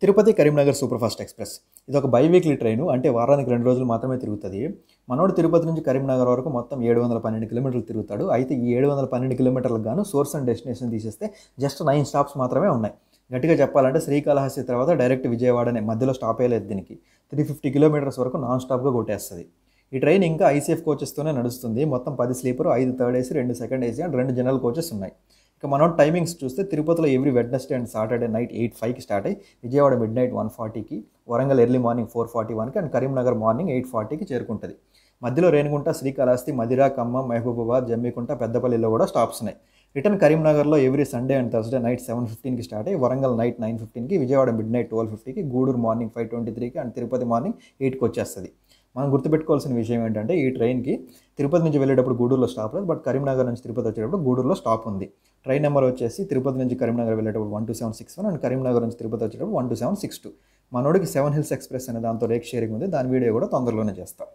Tirupati Karimnagar super fast express ఇది ఒక biweekly train. అంటే వారానికి 2 రోజులు మాత్రమే తిరుగుతుంది. మనోడు తిరుపతి నుంచి కరీంనగర్ వరకు మొత్తం 712 కిలోమీటర్లు తిరుగుతాడు. అయితే ఈ 712 కిలోమీటర్లకు గాను సోర్స్ అండ్ డెస్టినేషన్ తీసేస్తే జస్ట్ 9 స్టాప్స్ మాత్రమే ఉన్నాయి. గట్టిగా చెప్పాలంటే శ్రీకాళహస్తి తర్వాత డైరెక్ట్ విజయవాడనే, మధ్యలో స్టాప్ అయ్యలేదు. దీనికి 350 కిలోమీటర్స్ వరకు నాన్ స్టాప్గా కొట్టేస్తుంది. ఈ ట్రైన్ ఇంకా ఐసీఎఫ్ కోచెస్తోనే నడుస్తుంది. మొత్తం 10 sleeper, 5 third AC, 2 second AC and 2 general coaches ఉన్నాయి. ఇక మనం టైమింగ్స్ చూస్తే తిరుపతిలో every Wednesday and Saturday night 8:05కి స్టార్ట్ అయ్యి విజయవాడ మిడ్ నైట్ 1:40కి, వరంగల్ ఎర్లీ మార్నింగ్ 4:41కి అండ్ కరీంనగర్ మార్నింగ్ 8:40కి చేరుకుంటుంది. మధ్యలో రేణిగుంట, శ్రీకాళహస్తి, మదిర, ఖమ్మం, మహబూబాబాద్, జమ్మికుంట, పెద్దపల్లిలో కూడా స్టాప్స్ ఉన్నాయి. రిటర్న్ కరీంనగర్లో every Sunday and Thursday night 7:15కి స్టార్ట్ అయ్యి వరంగల్ నైట్ 9:15కి, విజయవాడ మిడ్ నైట్ 12:50కి, గూడూరు మార్నింగ్ 5:23కి అండ్ తిరుపతి మార్నింగ్ 8కి వచ్చేస్తుంది. మనం గుర్తుపెట్టుకోవాల్సిన విషయం ఏంటంటే ఈ ట్రైన్కి తిరుపతి నుంచి వెళ్ళేటప్పుడు గూడూరులో స్టాప్ లేదు, బట్ కరీంనగర్ నుంచి తిరుపతి వచ్చేటప్పుడు గూడూరులో స్టాప్ ఉంది. ట్రైన్ నెంబర్ వచ్చేసి తిరుపతి నుంచి కరీంనగర్ వెళ్ళేటప్పుడు 12761 అండ్ కరీంనగర్ నుంచి తిరుపతి వచ్చేటప్పుడు 12762. మనోడికి 7 హిల్స్ ఎక్స్ప్రెస్ అనే దాంతో రేక్ షేరింగ్ ఉంది. దాని వీడియో కూడా తొందరలోనే చేస్తాం.